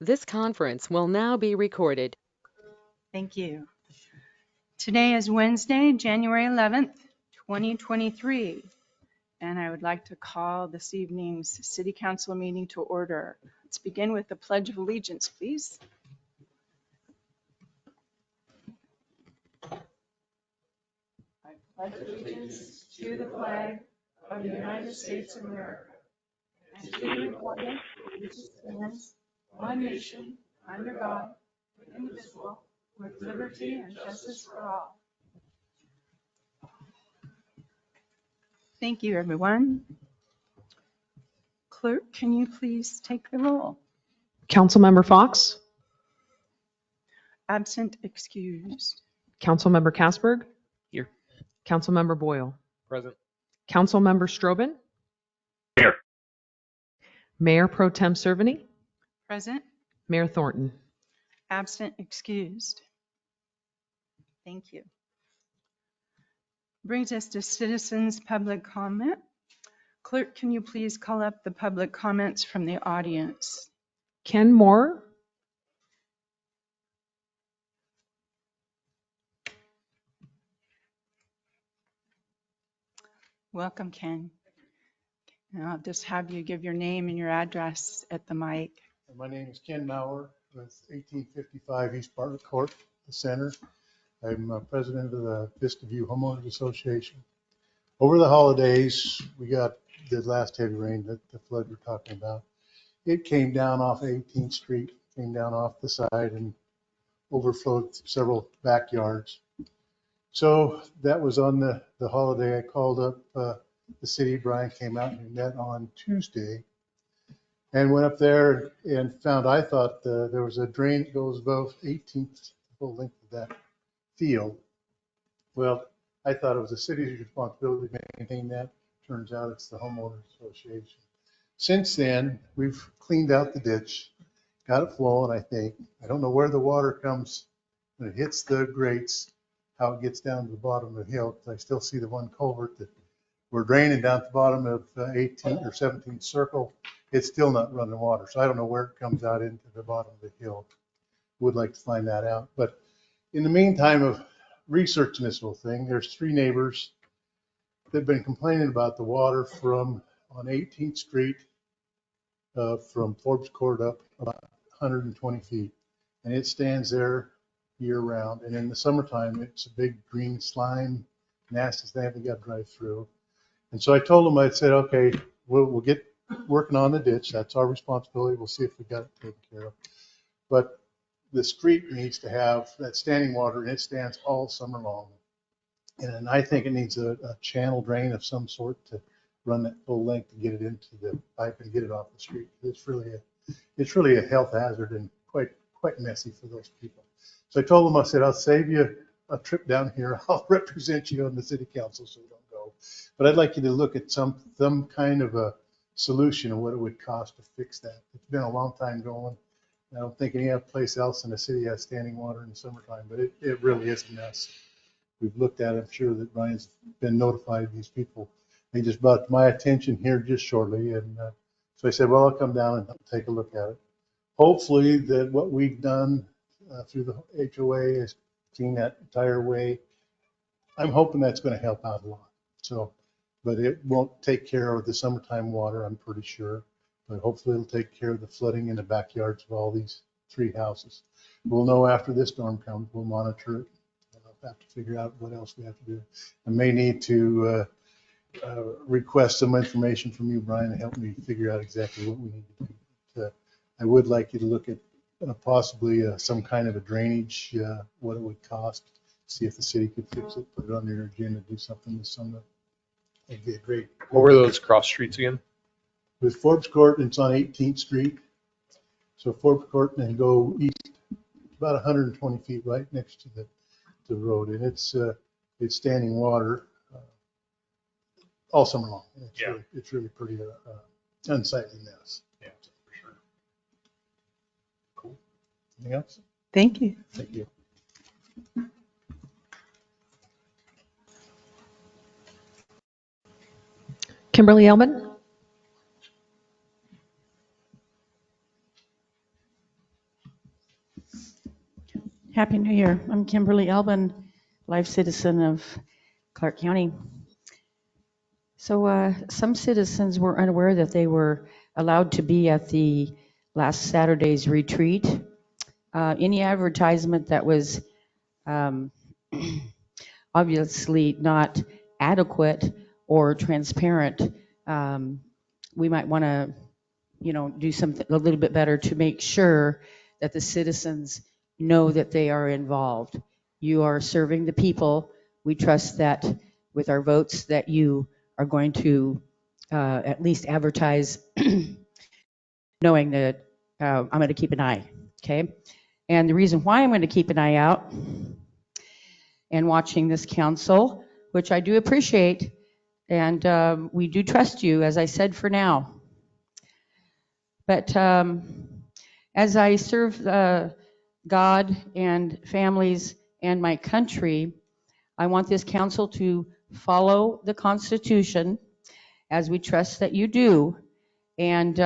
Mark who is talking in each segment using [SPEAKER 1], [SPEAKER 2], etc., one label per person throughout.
[SPEAKER 1] This conference will now be recorded.
[SPEAKER 2] Thank you. Today is Wednesday, January 11th, 2023, and I would like to call this evening's City Council meeting to order. Let's begin with the Pledge of Allegiance, please. I pledge allegiance to the flag of the United States of America and to the republic which stands one nation under God, indivisible, with liberty and justice for all. Thank you, everyone. Clerk, can you please take the roll?
[SPEAKER 3] Councilmember Fox,
[SPEAKER 2] Absent, excused.
[SPEAKER 3] Councilmember Kasberg,
[SPEAKER 4] Here.
[SPEAKER 3] Councilmember Boyle,
[SPEAKER 4] Present.
[SPEAKER 3] Councilmember Strobin,
[SPEAKER 4] Here.
[SPEAKER 3] Mayor Pro Tem Cerveny,
[SPEAKER 2] Present,
[SPEAKER 3] Mayor Thornton.
[SPEAKER 2] absent, excused. Thank you. Brings us to citizens' public comment. Clerk, can you please call up the public comments from the audience?
[SPEAKER 3] Ken Moore,
[SPEAKER 2] Welcome, Ken. And I'll just have you give your name and your address at the mic.
[SPEAKER 5] My name is Ken Maurer with 1855 East Bartlett Court, the center. I'm president of the Vista View Homeowners Association. Over the holidays, we got the last heavy rain, that the flood we're talking about. It came down off 18th Street, came down off the side and overflowed several backyards. So that was on the holiday. I called up the city. Brian came out and we met on Tuesday and went up there and found, I thought there was a drain that goes above 18th, the full length of that field. Well, I thought it was the city's responsibility to maintain that. Turns out it's the homeowners association. Since then, we've cleaned out the ditch, got it flowing, I think. I don't know where the water comes when it hits the grates, how it gets down to the bottom of the hill, because I still see the one culvert that we're draining down at the bottom of 18th or 17th circle. It's still not running water. So I don't know where it comes out into the bottom of the hill. Would like to find that out. But in the meantime of researching this whole thing, there's 3 neighbors that have been complaining about the water from on 18th Street from Forbes Court up about 120 feet. And it stands there year round. And in the summertime, it's a big green slime, nasty thing we got to drive through. And so I told them, I said, okay, we'll get working on the ditch. That's our responsibility. We'll see if we got it taken care of. But the street needs to have that standing water, and it stands all summer long. And I think it needs a channel drain of some sort to run that full length to get it into the pipe and get it off the street. It's really a health hazard and quite messy for those people. So I told them, I said, I'll save you a trip down here. I'll represent you on the city council so you don't go. But I'd like you to look at some kind of a solution of what it would cost to fix that. It's been a long time going. I don't think any other place else in the city has standing water in the summertime, but it really is a mess. We've looked at it. I'm sure that Brian's been notified of these people. They just brought to my attention here just shortly. And so I said, well, I'll come down and take a look at it. Hopefully that what we've done through the HOA is clean that entire way. I'm hoping that's going to help out a lot. So, but it won't take care of the summertime water, I'm pretty sure. But hopefully it'll take care of the flooding in the backyards of all these 3 houses. We'll know after this storm comes. We'll monitor it. I'll have to figure out what else we have to do. I may need to request some information from you, Brian, to help me figure out exactly what we need to do. I would like you to look at possibly some kind of a drainage, what it would cost, see if the city could fix it, put it on their agenda, do something this summer. It'd be a great.
[SPEAKER 4] What were those cross streets again?
[SPEAKER 5] With Forbes Court, it's on 18th Street. So Forbes Court and then go east about 120 feet right next to the road. And it's standing water all summer long. It's really pretty unsightly mess.
[SPEAKER 4] Yeah, for sure.
[SPEAKER 5] Cool. Anything else?
[SPEAKER 2] Thank you.
[SPEAKER 5] Thank you.
[SPEAKER 3] Kimberly Elman,
[SPEAKER 2] Happy New Year. I'm Kimberly Elbin, life citizen of Clark County. So some citizens were unaware that they were allowed to be at the last Saturday's retreat. Any advertisement that was obviously not adequate or transparent, we might want to, do something a little bit better to make sure that the citizens know that they are involved. You are serving the people. We trust that with our votes that you are going to at least advertise, knowing that I'm going to keep an eye, okay? And the reason why I'm going to keep an eye out and watching this council, which I do appreciate, and we do trust you, as I said, for now. But as I serve God and families and my country, I want this council to follow the Constitution, as we trust that you do. And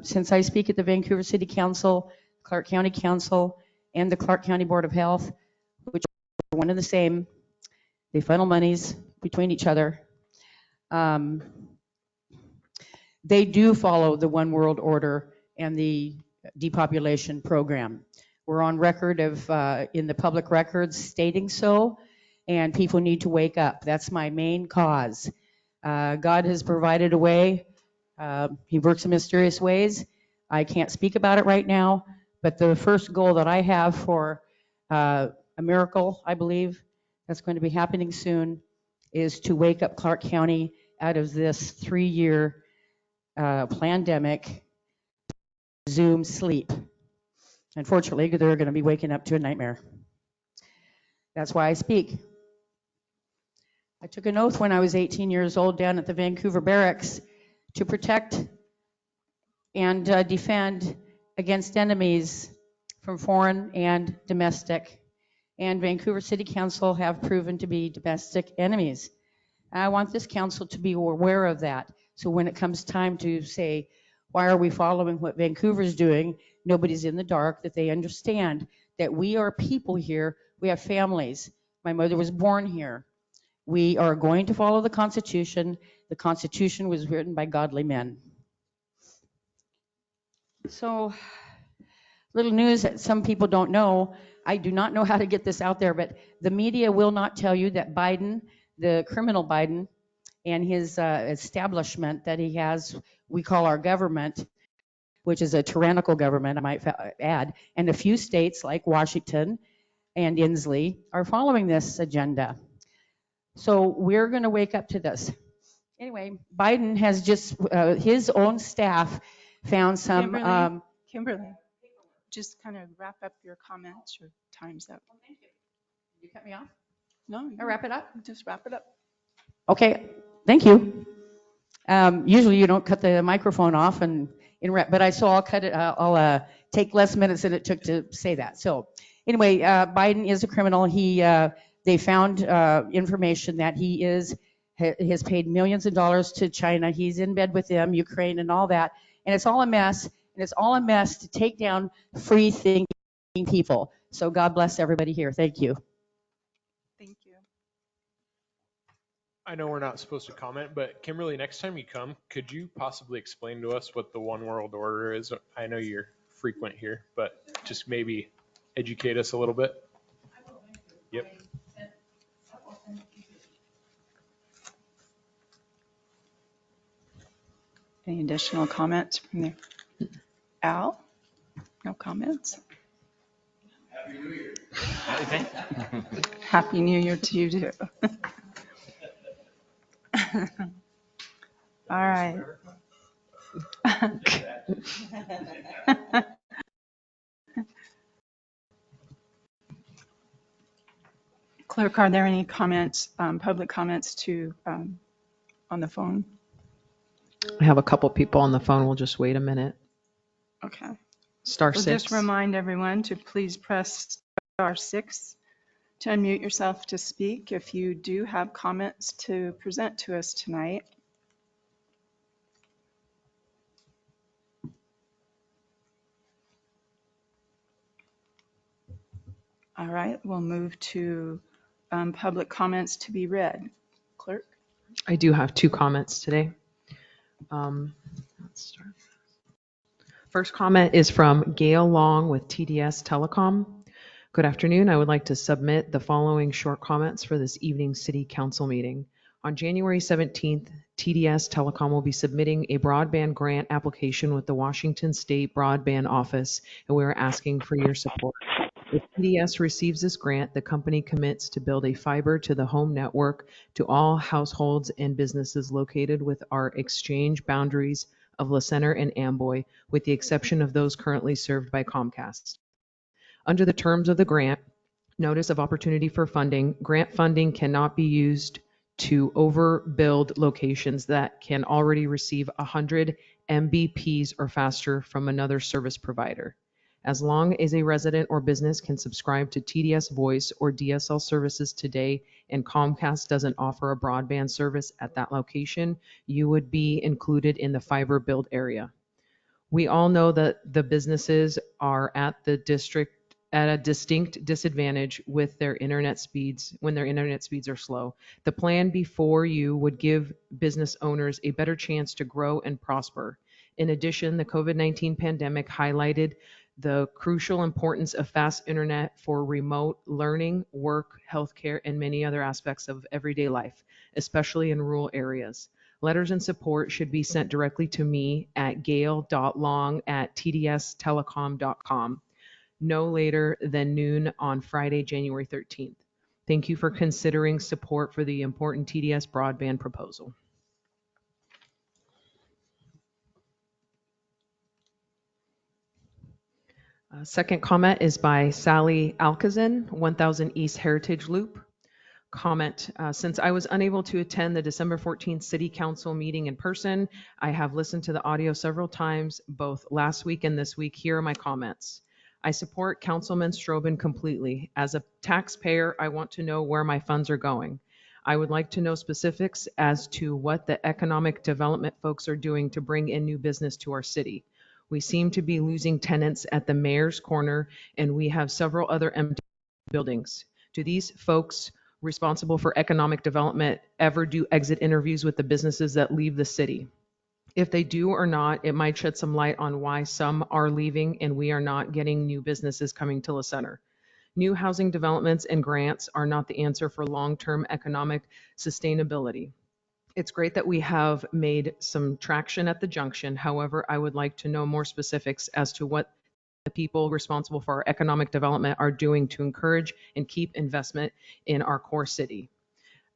[SPEAKER 2] since I speak at the Vancouver City Council, Clark County Council, and the Clark County Board of Health, which are one and the same, they funnel monies between each other. They do follow the One World Order and the depopulation program. We're on record of in the public records stating so, and people need to wake up. That's my main cause. God has provided a way. He works in mysterious ways. I can't speak about it right now, but the first goal that I have for a miracle, I believe, that's going to be happening soon, is to wake up Clark County out of this 3-year pandemic Zoom sleep. Unfortunately, they're going to be waking up to a nightmare. That's why I speak. I took an oath when I was 18 years old down at the Vancouver Barracks to protect and defend against enemies from foreign and domestic. And Vancouver City Council have proven to be domestic enemies. I want this council to be aware of that. So when it comes time to say, why are we following what Vancouver's doing? Nobody's in the dark, that they understand that we are people here. We have families. My mother was born here. We are going to follow the Constitution. The Constitution was written by godly men. So, little news that some people don't know. I do not know how to get this out there, but the media will not tell you that Biden, the criminal Biden, and his establishment that he has, we call our government, which is a tyrannical government, I might add, and a few states like Washington and Inslee are following this agenda. So we're going to wake up to this. Anyway, Biden has just, his own staff found some...
[SPEAKER 6] Kimberly, just kind of wrap up your comments. Your time's up.
[SPEAKER 2] You cut me off?
[SPEAKER 6] No,
[SPEAKER 2] I wrap it up?
[SPEAKER 6] just wrap it up.
[SPEAKER 2] Okay, thank you. Usually you don't cut the microphone off and interrupt, but I'll cut it. I'll take less minutes than it took to say that. So anyway, Biden is a criminal. They found information that he has paid millions of dollars to China. He's in bed with them, Ukraine, and all that. And it's all a mess. And it's all a mess to take down free thinking people. So God bless everybody here. Thank you.
[SPEAKER 6] Thank you.
[SPEAKER 4] I know we're not supposed to comment, but Kimberly, next time you come, could you possibly explain to us what the One World Order is? I know you're frequent here, but just maybe educate us a little bit. Yep.
[SPEAKER 6] Any additional comments from there? Al? No comments? Happy New Year. Happy New Year to you too. All right. Clerk, are there any comments, public comments on the phone?
[SPEAKER 3] I have a couple people on the phone. We'll just wait a minute.
[SPEAKER 6] Okay.
[SPEAKER 3] Star
[SPEAKER 6] So
[SPEAKER 3] 6.
[SPEAKER 6] just remind everyone to please press star 6 to unmute yourself to speak if you do have comments to present to us tonight. All right, we'll move to public comments to be read. Clerk?
[SPEAKER 3] I do have 2 comments today. Let's start. First comment is from Gail Long with TDS Telecom. Good afternoon. I would like to submit the following short comments for this evening's City Council meeting. On January 17th, TDS Telecom will be submitting a broadband grant application with the Washington State Broadband Office, and we are asking for your support. If TDS receives this grant, the company commits to build a fiber to the home network to all households and businesses located with our exchange boundaries of La Center and Amboy, with the exception of those currently served by Comcast. Under the terms of the grant, Notice of Opportunity for Funding, grant funding cannot be used to overbuild locations that can already receive 100 Mbps or faster from another service provider. As long as a resident or business can subscribe to TDS Voice or DSL services today and Comcast doesn't offer a broadband service at that location, you would be included in the fiber build area. We all know that the businesses are at a distinct disadvantage with their internet speeds when their internet speeds are slow. The plan before you would give business owners a better chance to grow and prosper. In addition, the COVID-19 pandemic highlighted the crucial importance of fast internet for remote learning, work, healthcare, and many other aspects of everyday life, especially in rural areas. Letters in support should be sent directly to me at gail.long@tdstelecom.com, no later than noon on Friday, January 13th. Thank you for considering support for the important TDS broadband proposal. Second comment is by Sally Alcazan, 1000 East Heritage Loop. Comment, since I was unable to attend the December 14th City Council meeting in person, I have listened to the audio several times, both last week and this week. Here are my comments. I support Councilman Strobin completely. As a taxpayer, I want to know where my funds are going. I would like to know specifics as to what the economic development folks are doing to bring in new business to our city. We seem to be losing tenants at the mayor's corner, and we have several other empty buildings. Do these folks responsible for economic development ever do exit interviews with the businesses that leave the city? If they do or not, it might shed some light on why some are leaving and we are not getting new businesses coming to La Center. New housing developments and grants are not the answer for long-term economic sustainability. It's great that we have made some traction at the junction. However, I would like to know more specifics as to what the people responsible for our economic development are doing to encourage and keep investment in our core city.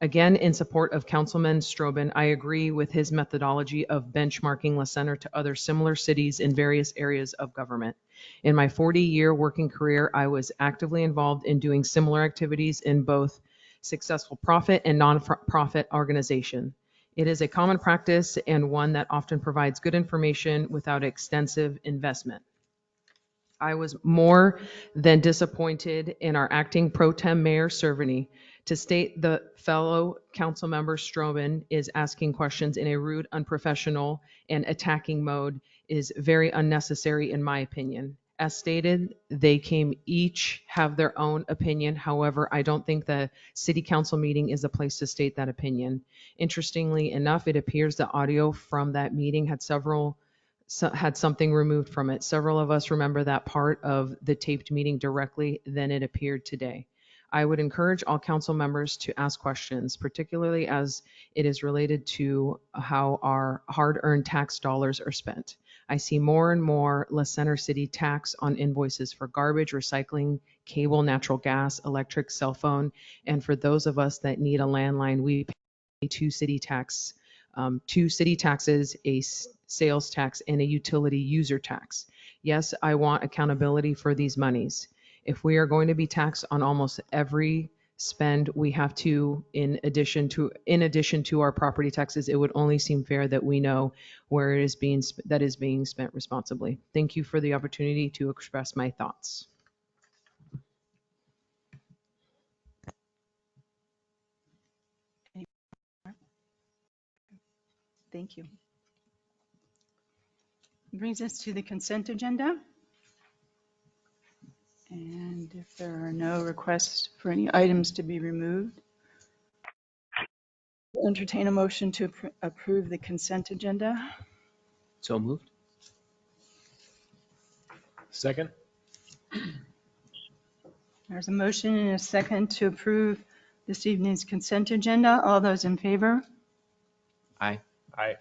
[SPEAKER 3] Again, in support of Councilman Strobin, I agree with his methodology of benchmarking La Center to other similar cities in various areas of government. In my 40-year working career, I was actively involved in doing similar activities in both successful profit and non-profit organization. It is a common practice and one that often provides good information without extensive investment. I was more than disappointed in our acting pro tem mayor Cerveny. To state the fellow council member Strobin is asking questions in a rude, unprofessional, and attacking mode is very unnecessary in my opinion. As stated, they came each have their own opinion. However, I don't think the city council meeting is the place to state that opinion. Interestingly enough, it appears the audio from that meeting had something removed from it. Several of us remember that part of the taped meeting directly than it appeared today. I would encourage all council members to ask questions, particularly as it is related to how our hard-earned tax dollars are spent. I see more and more La Center City tax on invoices for garbage, recycling, cable, natural gas, electric, cell phone, and for those of us that need a landline, we pay two city taxes, a sales tax, and a utility user tax. Yes, I want accountability for these monies. If we are going to be taxed on almost every spend, we have to, in addition to our property taxes, it would only seem fair that we know where it is being spent responsibly. Thank you for the opportunity to express my thoughts.
[SPEAKER 6] Thank you. Brings us to the consent agenda. And And if there are no requests for any items to be removed, entertain a motion to approve the consent agenda.
[SPEAKER 7] So moved.
[SPEAKER 4] Second?
[SPEAKER 6] There's a motion and a second to approve this evening's consent agenda. All those in favor?
[SPEAKER 7] Aye.
[SPEAKER 4] Aye.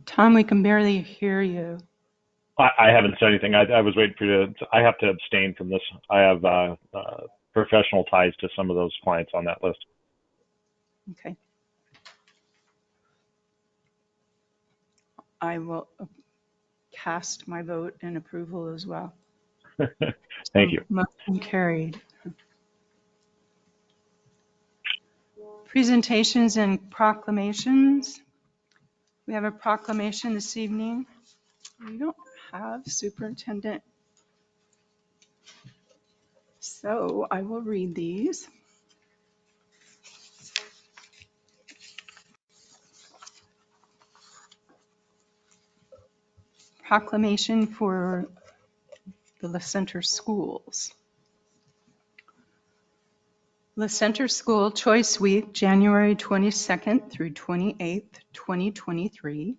[SPEAKER 6] Tom, we can barely hear you.
[SPEAKER 8] I haven't said anything. I was waiting for you to, I have to abstain from this. I have professional ties to some of those clients on that list.
[SPEAKER 6] Okay. I will cast my vote in approval as well.
[SPEAKER 8] Thank you.
[SPEAKER 6] Motion carried. Presentations and proclamations. We have a proclamation this evening. We don't have superintendent, so I will read these. Proclamation for the La Center Schools. La Center School Choice Week, January 22nd through 28th, 2023.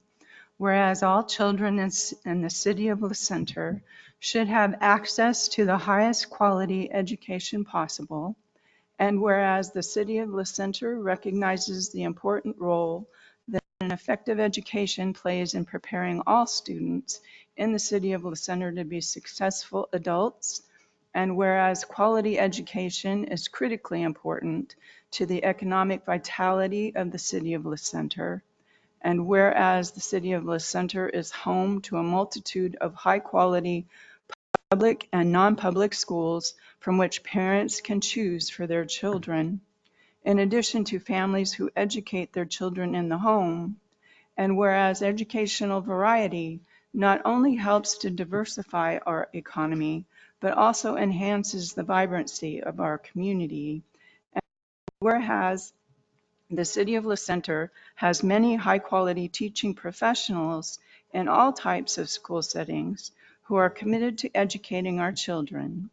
[SPEAKER 6] Whereas all children in the city of La Center should have access to the highest quality education possible. And whereas the city of La Center recognizes the important role that an effective education plays in preparing all students in the city of La Center to be successful adults. And whereas quality education is critically important to the economic vitality of the city of La Center. And whereas the city of La Center is home to a multitude of high-quality public and non-public schools from which parents can choose for their children, in addition to families who educate their children in the home. And whereas educational variety not only helps to diversify our economy, but also enhances the vibrancy of our community. And whereas the city of La Center has many high-quality teaching professionals in all types of school settings who are committed to educating our children.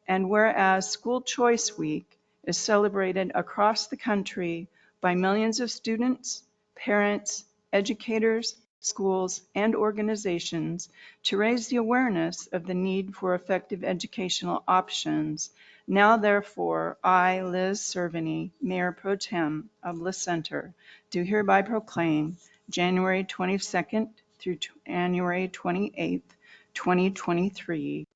[SPEAKER 6] And whereas School Choice Week is celebrated across the country by millions of students, parents, educators, schools, and organizations to raise the awareness of the need for effective educational options. Now, therefore, I, Liz Cerveny, Mayor Pro Tem of La Center, do hereby proclaim January 22nd through January 28th, 2023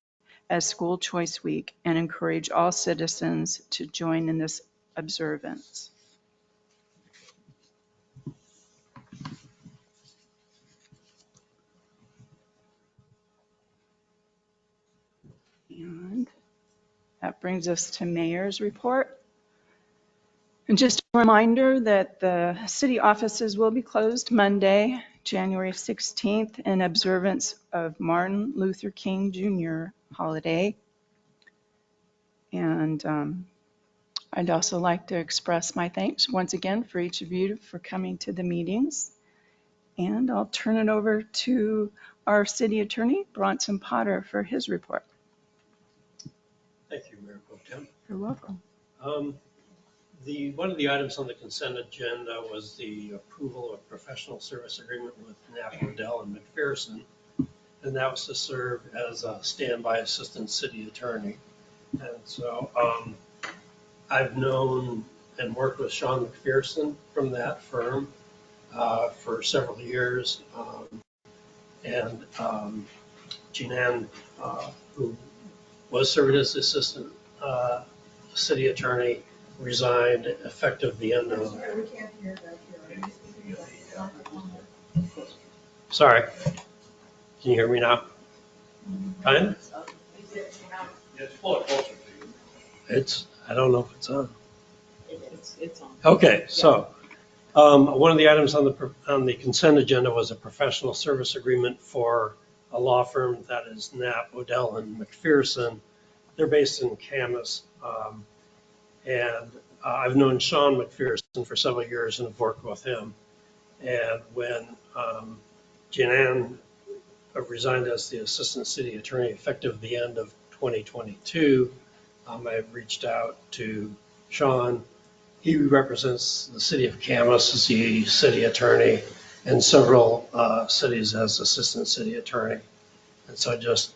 [SPEAKER 6] as School Choice Week and encourage all citizens to join in this observance. And that brings us to Mayor's report. And just a reminder that the city offices will be closed Monday, January 16th, in observance of Martin Luther King Jr. holiday. And I'd also like to express my thanks once again for each of you for coming to the meetings. And I'll turn it over to our city attorney, Bronson Potter, for his report.
[SPEAKER 9] Thank you, Mayor Pro Tem.
[SPEAKER 6] You're welcome.
[SPEAKER 9] One of the items on the consent agenda was the approval of a professional service agreement with Knapp, Odell, and MacPherson, and that was to serve as a standby assistant city attorney. And so I've known and worked with Sean MacPherson from that firm for several years, and Jean-Ann, who was serving as assistant city attorney, resigned effective the end of. Sorry, can you hear me now? Kind? It's, I don't know if it's on.
[SPEAKER 1] It's on.
[SPEAKER 9] Okay, so one of the items on the consent agenda was a professional service agreement for a law firm that is Knapp, Odell, and MacPherson. They're based in Camas. And I've known Sean MacPherson for several years and have worked with him. And when Jean-Ann I've resigned as the Assistant City Attorney effective the end of 2022. I've reached out to Sean. He represents the city of Camas as the city attorney and several cities as assistant city attorney. And so I just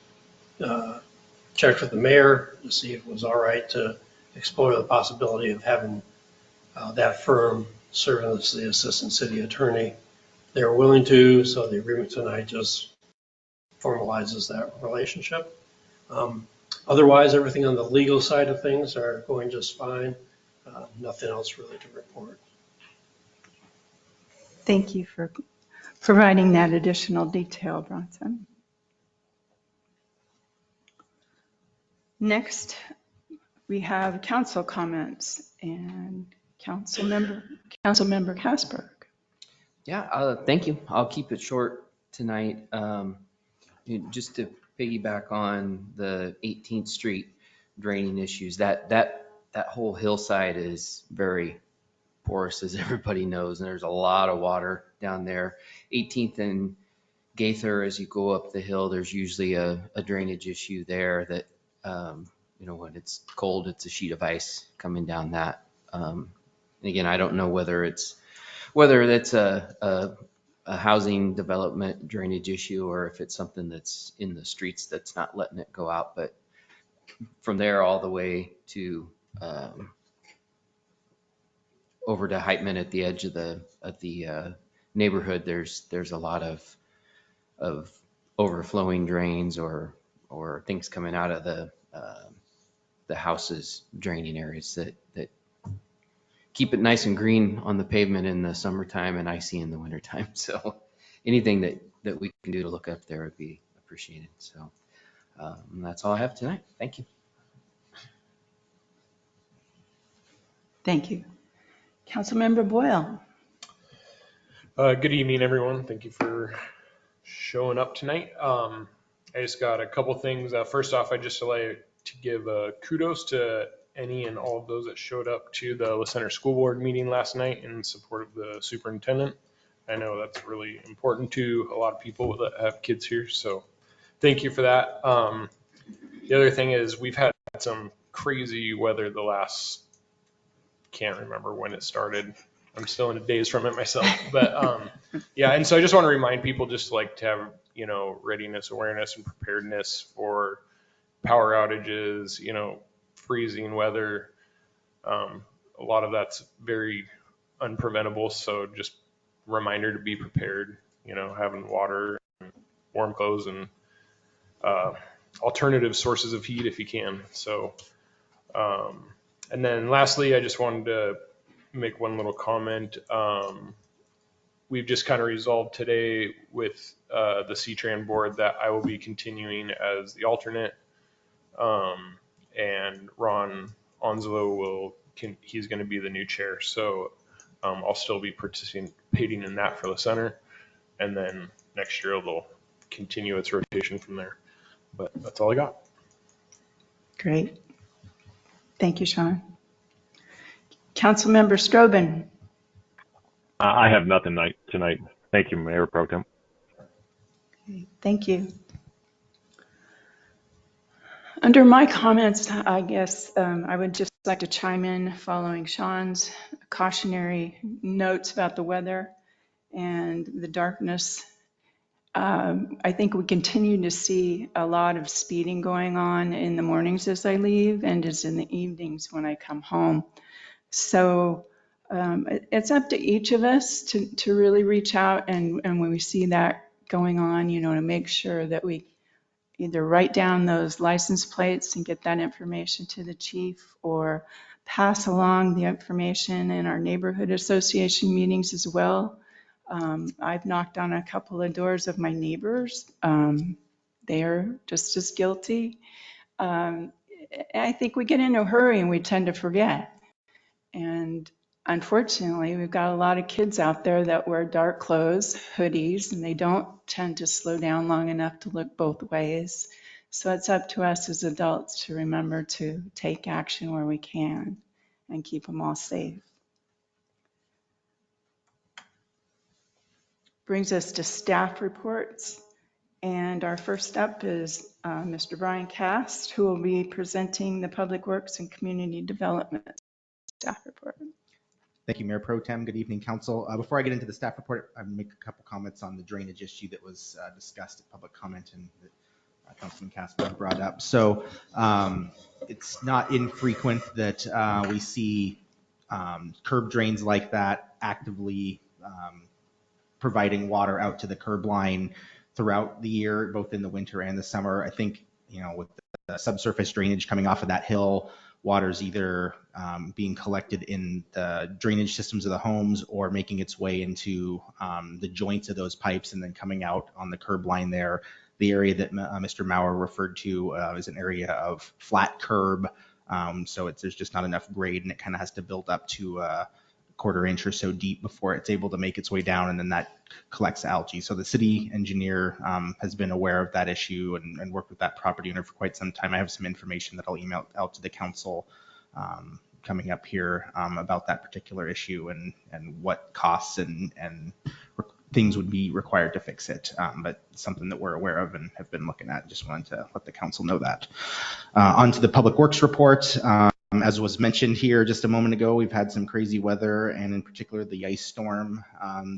[SPEAKER 9] checked with the mayor to see if it was all right to explore the possibility of having that firm serving as the assistant city attorney. They were willing to, so the agreement tonight just formalizes that relationship. Otherwise, everything on the legal side of things are going just fine. Nothing else really to report.
[SPEAKER 6] Thank you for providing that additional detail, Bronson. Next, we have council comments and Councilmember Kasberg.
[SPEAKER 7] Yeah, thank you. I'll keep it short tonight. Just to piggyback on the 18th Street draining issues, that whole hillside is very porous, as everybody knows, and there's a lot of water down there. 18th and Gaither, as you go up the hill, there's usually a drainage issue there that, when it's cold, it's a sheet of ice coming down that. And again, I don't know whether that's a housing development drainage issue or if it's something that's in the streets that's not letting it go out. But from there all the way to over to Heitman at the edge of the neighborhood, there's a lot of overflowing drains or things coming out of the houses draining areas that keep it nice and green on the pavement in the summertime and icy in the wintertime. So anything that we can do to look up there would be appreciated. So that's all I have tonight. Thank you.
[SPEAKER 6] Thank you. Councilmember Boyle.
[SPEAKER 4] Good evening, everyone. Thank you for showing up tonight. I just got a couple things. First off, I just like to give kudos to any and all of those that showed up to the La Center School Board meeting last night in support of the superintendent. I know that's really important to a lot of people that have kids here, so thank you for that. The other thing is we've had some crazy weather the last, can't remember when it started. I'm still in a daze from it myself, but yeah. And so I just want to remind people just like to have, readiness, awareness, and preparedness for power outages, freezing weather. A lot of that's very unpreventable. So just reminder to be prepared, having water, and warm clothes, and alternative sources of heat if you can. So, and then lastly, I just wanted to make one little comment. We've just kind of resolved today with the CTRAN board that I will be continuing as the alternate. And Ron Onslow he's going to be the new chair. So I'll still be participating in that for the center. And then next year they'll continue its rotation from there. But that's all I got.
[SPEAKER 6] Great. Thank you, Sean. Councilmember Strobin.
[SPEAKER 8] I have nothing tonight. Thank you, Mayor Pro Tem.
[SPEAKER 6] Thank you. Under my comments, I guess I would just like to chime in following Sean's cautionary notes about the weather and the darkness. I think we continue to see a lot of speeding going on in the mornings as I leave and as in the evenings when I come home. So it's up to each of us to really reach out and when we see that going on, to make sure that we either write down those license plates and get that information to the chief or pass along the information in our neighborhood association meetings as well. I've knocked on a couple of doors of my neighbors. They are just as guilty. I think we get in a hurry and we tend to forget. And unfortunately, we've got a lot of kids out there that wear dark clothes, hoodies, and they don't tend to slow down long enough to look both ways. So it's up to us as adults to remember to take action where we can and keep them all safe. Brings us to staff reports. And our first up is Mr. Brian Cast, who will be presenting the Public Works and Community Development staff report.
[SPEAKER 10] Thank you, Mayor Pro Tem. Good evening, Council. Before I get into the staff report, I'll make a couple comments on the drainage issue that was discussed at public comment and that Councilman Kasberg brought up. So it's not infrequent that we see curb drains like that actively providing water out to the curb line throughout the year, both in the winter and the summer. I think, with the subsurface drainage coming off of that hill, water's either being collected in the drainage systems of the homes or making its way into the joints of those pipes and then coming out on the curb line there. The area that Mr. Maurer referred to is an area of flat curb. So there's just not enough grade, and it kind of has to build up to a quarter inch or so deep before it's able to make its way down, and then that collects algae. So the city engineer has been aware of that issue and worked with that property owner for quite some time. I have some information that I'll email out to the council coming up here about that particular issue and what costs and things would be required to fix it. But something that we're aware of and have been looking at. Just wanted to let the council know that. On to the Public Works report. As was mentioned here just a moment ago, we've had some crazy weather, and in particular the ice storm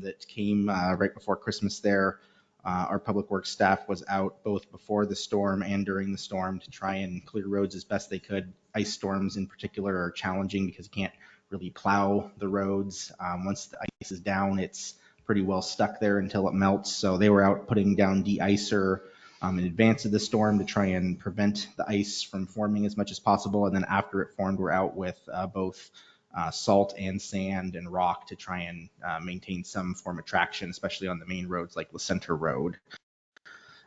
[SPEAKER 10] that came right before Christmas there. Our Public Works staff was out both before the storm and during the storm to try and clear roads as best they could. Ice storms in particular are challenging because you can't really plow the roads. Once the ice is down, it's pretty well stuck there until it melts. So they were out putting down de-icer in advance of the storm to try and prevent the ice from forming as much as possible. And then after it formed, we're out with both salt and sand and rock to try and maintain some form of traction, especially on the main roads like the Center Road.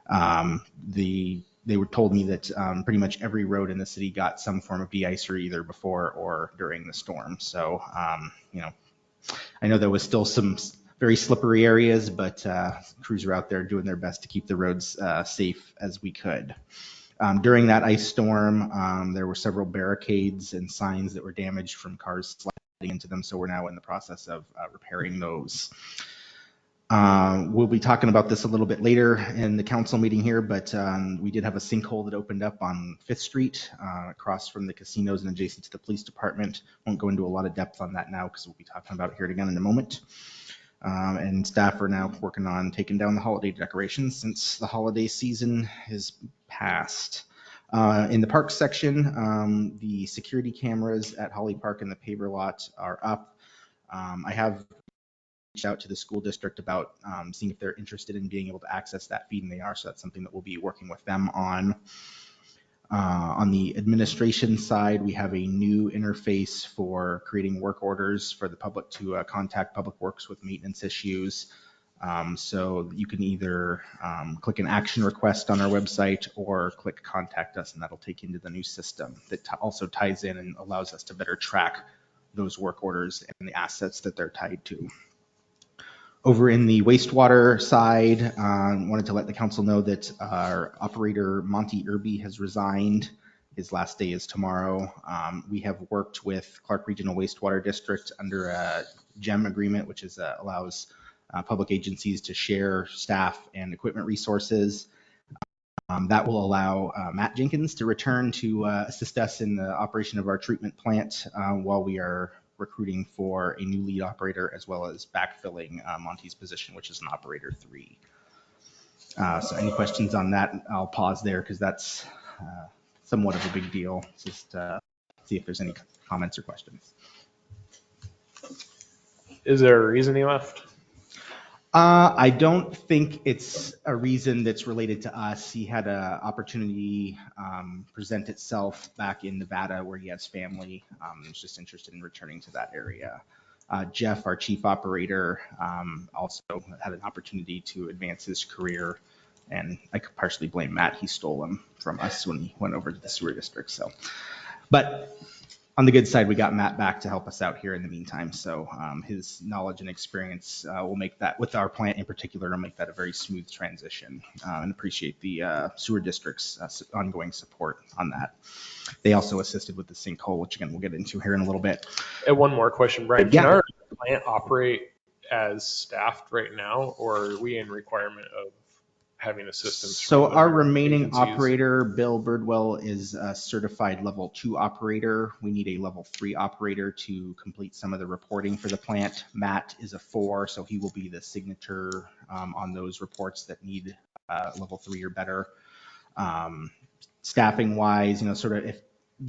[SPEAKER 10] They were told me that pretty much every road in the city got some form of de-icer either before or during the storm. So, I know there was still some very slippery areas, but crews are out there doing their best to keep the roads safe as we could. During that ice storm, there were several barricades and signs that were damaged from cars sliding into them, so we're now in the process of repairing those. We'll be talking about this a little bit later in the council meeting here, but we did have a sinkhole that opened up on 5th Street across from the casinos and adjacent to the police department. Won't go into a lot of depth on that now because we'll be talking about it here again in a moment. And staff are now working on taking down the holiday decorations since the holiday season is past. In the park section, the security cameras at Holly Park and the paver lot are up. I have reached out to the school district about seeing if they're interested in being able to access that feed, and they are, so that's something that we'll be working with them on. On the administration side, we have a new interface for creating work orders for the public to contact Public Works with maintenance issues. So you can either click an action request on our website or click contact us, and that'll take you into the new system that also ties in and allows us to better track those work orders and the assets that they're tied to. Over in the wastewater side, wanted to let the council know that our operator, Monty Irby, has resigned. His last day is tomorrow. We have worked with Clark Regional Wastewater District under a GEM agreement, which is allows public agencies to share staff and equipment resources. That will allow Matt Jenkins to return to assist us in the operation of our treatment plant while we are recruiting for a new lead operator, as well as backfilling Monty's position, which is an operator 3. So any questions on that? I'll pause there because that's somewhat of a big deal. Just see if there's any comments or questions.
[SPEAKER 4] Is there a reason he left?
[SPEAKER 10] I don't think it's a reason that's related to us. He had an opportunity present itself back in Nevada where he has family. He's just interested in returning to that area. Jeff, our chief operator, also had an opportunity to advance his career, and I could partially blame Matt. He stole him from us when he went over to the sewer district. So, but on the good side, we got Matt back to help us out here in the meantime. So his knowledge and experience will make that, with our plant in particular, will make that a very smooth transition, and appreciate the sewer district's ongoing support on that. They also assisted with the sinkhole, which again, we'll get into here in a little bit.
[SPEAKER 4] And one more question, Brian.
[SPEAKER 10] Yeah.
[SPEAKER 4] Can our plant operate as staffed right now, or are we in requirement of having assistance?
[SPEAKER 10] So
[SPEAKER 4] from
[SPEAKER 10] our
[SPEAKER 4] other
[SPEAKER 10] remaining
[SPEAKER 4] agencies?
[SPEAKER 10] operator, Bill Birdwell, is a certified level 2 operator. We need a level 3 operator to complete some of the reporting for the plant. Matt is a 4, so he will be the signature on those reports that need level 3 or better. Staffing wise, sort of if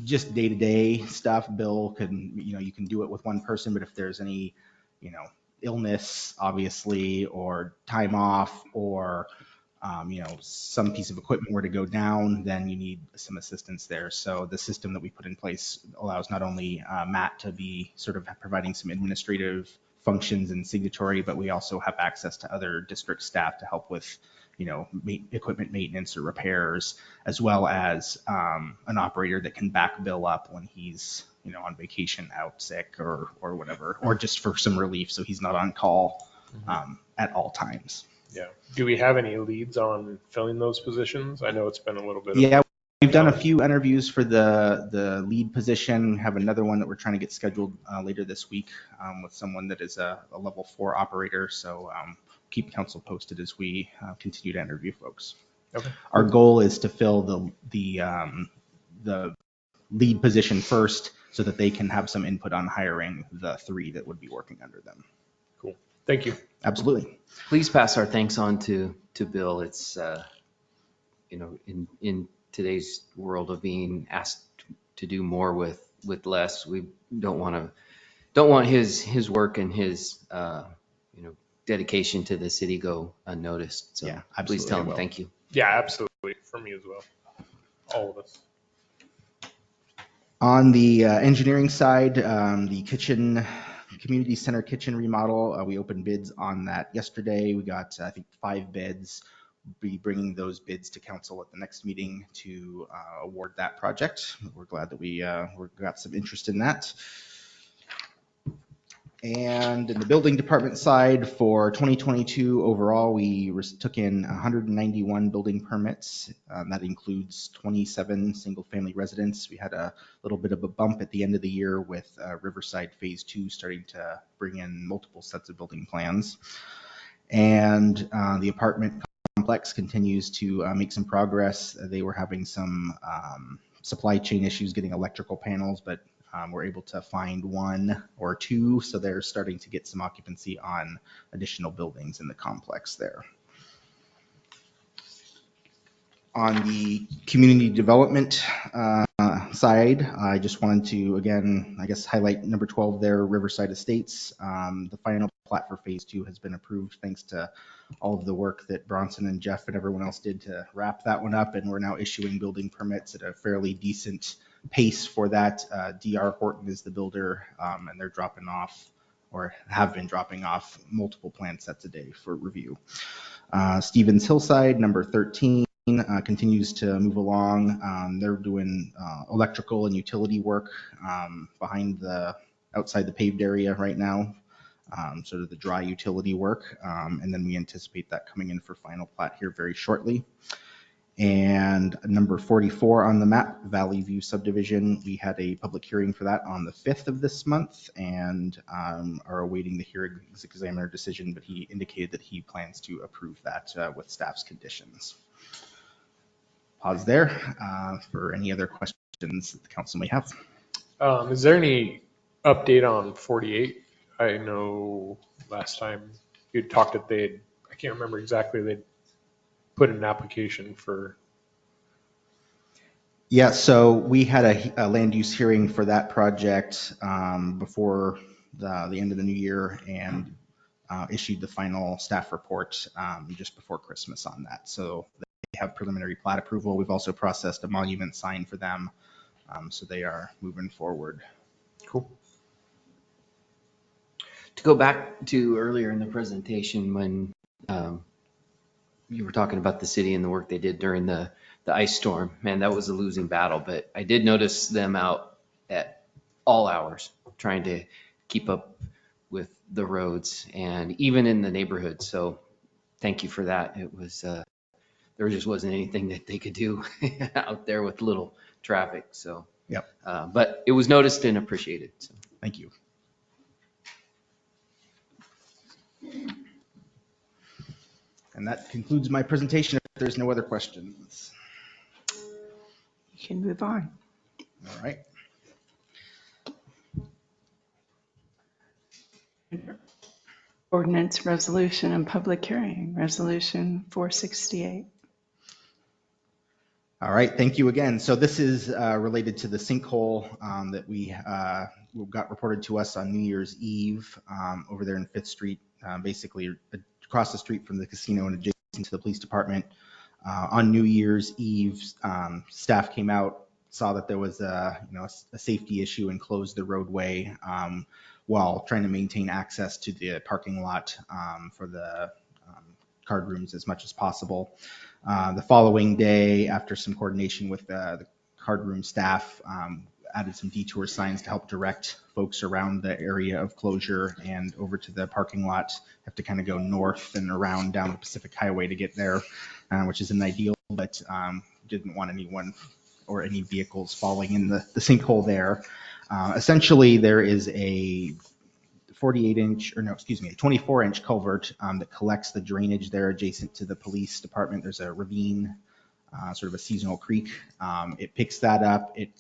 [SPEAKER 10] just day-to-day stuff, Bill can, you can do it with one person, but if there's any, illness, obviously, or time off, or some piece of equipment were to go down, then you need some assistance there. So the system that we put in place allows not only Matt to be sort of providing some administrative functions and signatory, but we also have access to other district staff to help with, equipment maintenance or repairs, as well as an operator that can back Bill up when he's, on vacation, out sick or whatever, or just for some relief so he's not on call at all times.
[SPEAKER 4] Yeah. Do we have any leads on filling those positions? I know it's been a little bit.
[SPEAKER 10] Yeah, we've done a few interviews for the lead position. Have another one that we're trying to get scheduled later this week with someone that is a level 4 operator. So keep council posted as we continue to interview folks.
[SPEAKER 4] Okay.
[SPEAKER 10] Our goal is to fill the lead position first so that they can have some input on hiring the 3 that would be working under them.
[SPEAKER 4] Cool. Thank you.
[SPEAKER 10] Absolutely.
[SPEAKER 7] Please pass our thanks on to Bill. It's, in today's world of being asked to do more with less, we don't want his work and his, dedication to the city go unnoticed. So
[SPEAKER 10] Yeah,
[SPEAKER 7] please tell him
[SPEAKER 10] absolutely.
[SPEAKER 7] thank you.
[SPEAKER 4] Yeah, absolutely. For me as well. All of us.
[SPEAKER 10] On the engineering side, the community center kitchen remodel, we opened bids on that yesterday. We got, I think, 5 bids. We'll be bringing those bids to council at the next meeting to award that project. We're glad that we got some interest in that. And in the building department side, for 2022 overall, we took in 191 building permits. That includes 27 single-family residents. We had a little bit of a bump at the end of the year with Riverside Phase 2 starting to bring in multiple sets of building plans. And the apartment complex continues to make some progress. They were having some supply chain issues getting electrical panels, but we're able to find 1 or 2, so they're starting to get some occupancy on additional buildings in the complex there. On the community development side, I just wanted to, again, highlight number 12 there, Riverside Estates. The final plat for Phase 2 has been approved thanks to all of the work that Bronson and Jeff and everyone else did to wrap that one up, and we're now issuing building permits at a fairly decent pace for that. DR Horton is the builder, and they're dropping off, or have been dropping off, multiple plan sets a day for review. Stevens Hillside, number 13, continues to move along. They're doing electrical and utility work outside the paved area right now, sort of the dry utility work, and then we anticipate that coming in for final plat here very shortly. And number 44 on the map, Valley View subdivision, we had a public hearing for that on the 5th of this month, and are awaiting the hearings examiner decision, but he indicated that he plans to approve that with staff's conditions. Pause there for any other questions that the council may have.
[SPEAKER 4] Is there any update on 48? I know last time you talked that I can't remember exactly, they'd put in an application for.
[SPEAKER 10] Yeah, so we had a land use hearing for that project before the end of the new year, and issued the final staff report just before Christmas on that. So they have preliminary plat approval. We've also processed a monument sign for them. So they are moving forward.
[SPEAKER 4] Cool.
[SPEAKER 7] To go back to earlier in the presentation when you were talking about the city and the work they did during the ice storm, man, that was a losing battle, but I did notice them out at all hours trying to keep up with the roads and even in the neighborhood. So thank you for that. It was, there just wasn't anything that they could do out there with little traffic. So,
[SPEAKER 10] yep.
[SPEAKER 7] But it was noticed and appreciated. So.
[SPEAKER 10] Thank you. And that concludes my presentation. There's no other questions.
[SPEAKER 6] You can move on.
[SPEAKER 10] All right.
[SPEAKER 6] Ordinance, resolution, and public hearing. Resolution 468.
[SPEAKER 10] All right, thank you again. So this is related to the sinkhole that we got reported to us on New Year's Eve over there in 5th Street, basically across the street from the casino and adjacent to the police department. On New Year's Eve, staff came out, saw that there was a safety issue and closed the roadway while trying to maintain access to the parking lot for the card rooms as much as possible. The following day, after some coordination with the card room staff, added some detour signs to help direct folks around the area of closure and over to the parking lot. Have to kind of go north and around down the Pacific Highway to get there, which isn't ideal, but didn't want anyone or any vehicles falling in the sinkhole there. Essentially, there is a 24-inch culvert that collects the drainage there adjacent to the police department. There's a ravine, sort of a seasonal creek. It picks that up. It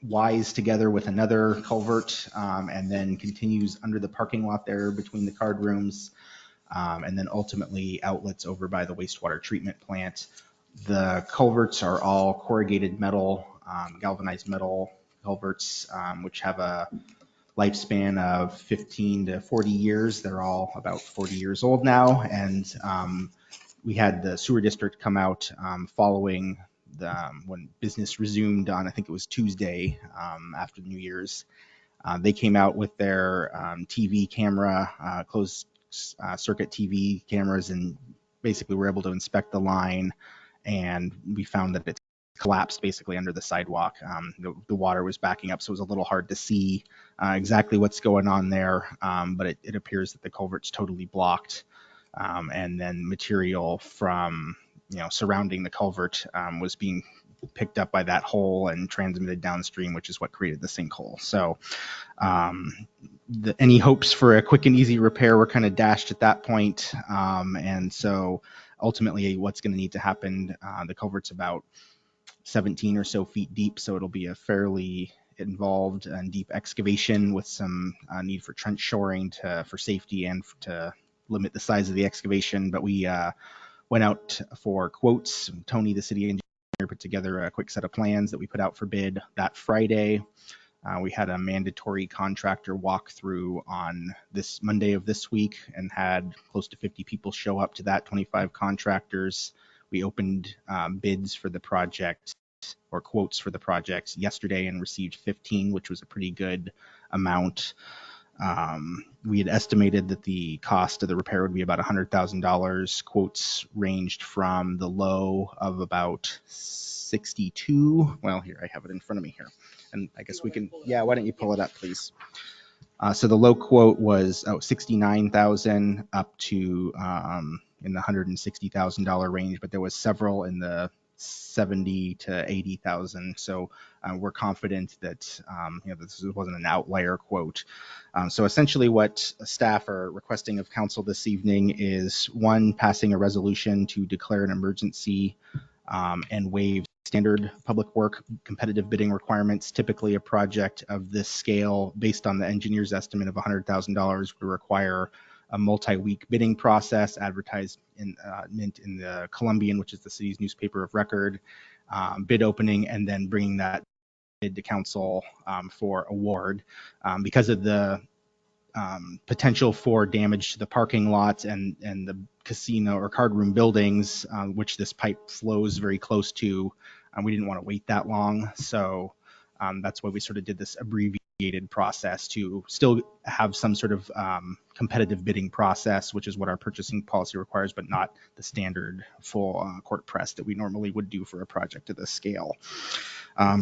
[SPEAKER 10] wies together with another culvert and then continues under the parking lot there between the card rooms and then ultimately outlets over by the wastewater treatment plant. The culverts are all corrugated metal, galvanized metal culverts, which have a lifespan of 15 to 40 years. They're all about 40 years old now. And we had the sewer district come out following when business resumed on, I think it was Tuesday after New Year's. They came out with their TV camera, closed circuit TV cameras, and basically were able to inspect the line. And we found that it collapsed basically under the sidewalk. The water was backing up, so it was a little hard to see exactly what's going on there, but it appears that the culvert's totally blocked. And then material from surrounding the culvert was being picked up by that hole and transmitted downstream, which is what created the sinkhole. So any hopes for a quick and easy repair were kind of dashed at that point. And so ultimately what's going to need to happen, the culvert's about 17 or so feet deep, so it'll be a fairly involved and deep excavation with some need for trench shoring for safety and to limit the size of the excavation. But we went out for quotes. Tony, the city engineer, put together a quick set of plans that we put out for bid that Friday. We had a mandatory contractor walkthrough on this Monday of this week and had close to 50 people show up to that, 25 contractors. We opened bids for the project or quotes for the project yesterday and received 15, which was a pretty good amount. We had estimated that the cost of the repair would be about $100,000. Quotes ranged from the low of about 62. Well, here, I have it in front of me here. And I guess we can, why don't you pull it up, please? So the low quote was $69,000 up to in the $160,000 range, but there was several in the 70 to 80,000. So we're confident that this wasn't an outlier quote. So essentially what staff are requesting of council this evening is, one, passing a resolution to declare an emergency and waive standard public work competitive bidding requirements. Typically a project of this scale, based on the engineer's estimate of $100,000, would require a multi-week bidding process, advertised in the Columbian, which is the city's newspaper of record, bid opening, and then bringing that bid to council for award. Because of the potential for damage to the parking lots and the casino or card room buildings, which this pipe flows very close to, we didn't want to wait that long. So that's why we sort of did this abbreviated process to still have some sort of competitive bidding process, which is what our purchasing policy requires, but not the standard full court press that we normally would do for a project of this scale.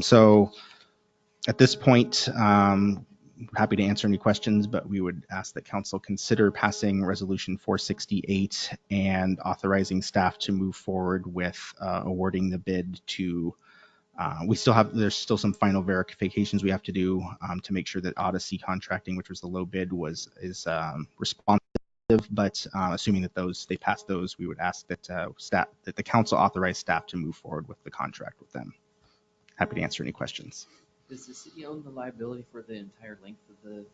[SPEAKER 10] So at this point, happy to answer any questions, but we would ask that council consider passing resolution 468 and authorizing staff to move forward with awarding the bid to there's still some final verifications we have to do to make sure that Odyssey Contracting, which was the low bid, is responsive but assuming that they pass those, we would ask that that the council authorize staff to move forward with the contract with them. Happy to answer any questions.
[SPEAKER 7] Does the city own the liability for the entire length of the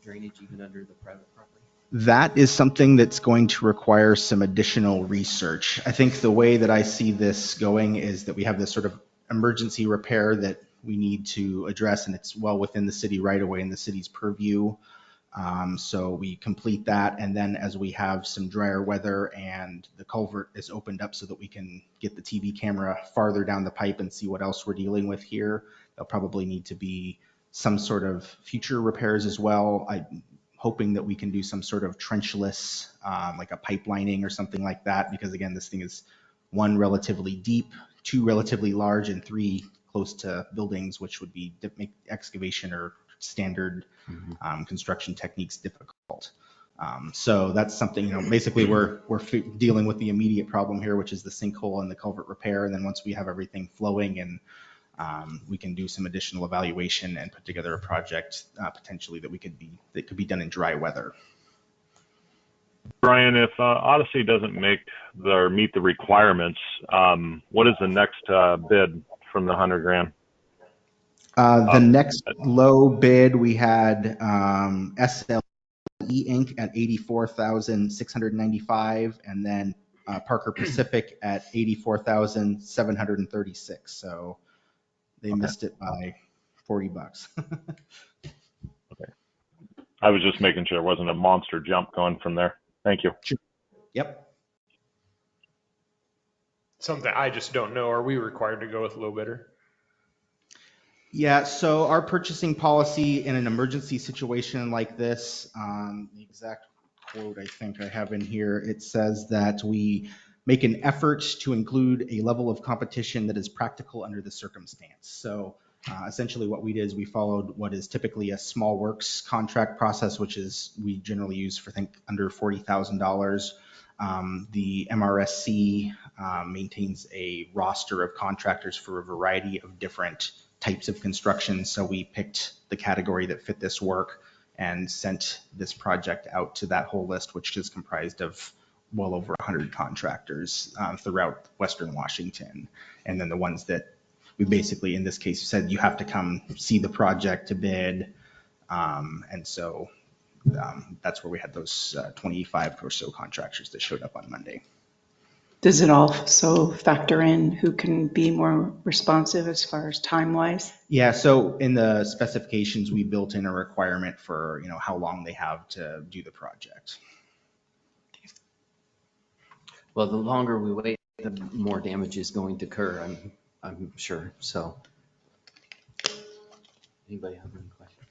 [SPEAKER 7] drainage, even under the private property?
[SPEAKER 10] That is something that's going to require some additional research. I think the way that I see this going is that we have this sort of emergency repair that we need to address, and it's well within the city right away in the city's purview. So we complete that, and then as we have some drier weather and the culvert is opened up so that we can get the TV camera farther down the pipe and see what else we're dealing with here, there'll probably need to be some sort of future repairs as well. I'm hoping that we can do some sort of trenchless, like a pipelining or something like that, because again, this thing is 1, relatively deep, 2, relatively large, and 3, close to buildings, which would make excavation or standard construction techniques difficult. So that's something, basically we're dealing with the immediate problem here, which is the sinkhole and the culvert repair. And then once we have everything flowing and we can do some additional evaluation and put together a project potentially that could be done in dry weather.
[SPEAKER 8] Brian, if Odyssey doesn't meet the requirements, what is the next bid from the $100,000?
[SPEAKER 10] The next low bid we had SLE Inc. at $84,695, and then Parker Pacific at $84,736. So they missed it by $40.
[SPEAKER 8] Okay. I was just making sure it wasn't a monster jump going from there. Thank you.
[SPEAKER 10] Sure. Yep.
[SPEAKER 4] Something I just don't know. Are we required to go with low bidder?
[SPEAKER 10] Yeah, so our purchasing policy in an emergency situation like this, the exact quote I think I have in here, it says that we make an effort to include a level of competition that is practical under the circumstance. So essentially what we did is we followed what is typically a small works contract process, which is we generally use for under $40,000. The MRSC maintains a roster of contractors for a variety of different types of construction. So we picked the category that fit this work and sent this project out to that whole list, which is comprised of well over 100 contractors throughout Western Washington. And then the ones that we basically, in this case, said you have to come see the project to bid. And so that's where we had those 25 or so contractors that showed up on Monday.
[SPEAKER 6] Does it also factor in who can be more responsive as far as time-wise?
[SPEAKER 10] Yeah, so in the specifications, we built in a requirement for, how long they have to do the project.
[SPEAKER 7] Well, the longer we wait, the more damage is going to occur, I'm sure. So, anybody have any questions?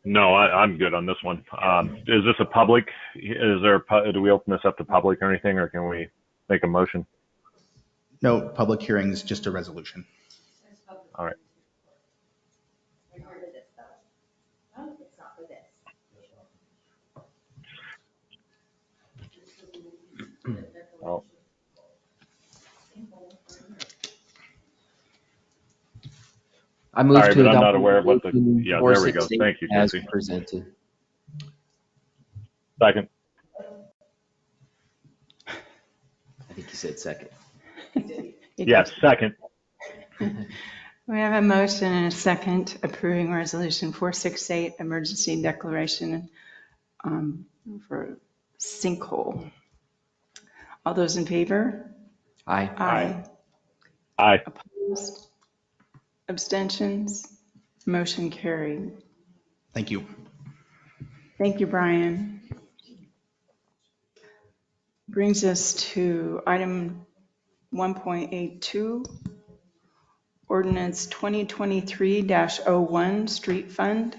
[SPEAKER 8] No, I'm good on this one. Is this a public? Do we open this up to public or anything, or can we make a motion?
[SPEAKER 10] No, public hearing is just a resolution.
[SPEAKER 8] All right. Oh.
[SPEAKER 7] I moved
[SPEAKER 8] Sorry,
[SPEAKER 7] to
[SPEAKER 8] but I'm
[SPEAKER 7] adopt
[SPEAKER 8] not aware of what the. Yeah, there we go.
[SPEAKER 7] 468
[SPEAKER 8] Thank you,
[SPEAKER 7] as
[SPEAKER 8] Casey.
[SPEAKER 7] presented.
[SPEAKER 8] Second.
[SPEAKER 7] I think you said second.
[SPEAKER 8] Yes, second.
[SPEAKER 6] We have a motion and a second approving resolution 468, emergency declaration for sinkhole. All those in favor?
[SPEAKER 7] Aye.
[SPEAKER 6] Aye.
[SPEAKER 8] Aye.
[SPEAKER 6] Opposed? Abstentions? Motion carried.
[SPEAKER 10] Thank you.
[SPEAKER 6] Thank you, Brian. Brings us to item 1.82, ordinance 2023-01, street fund.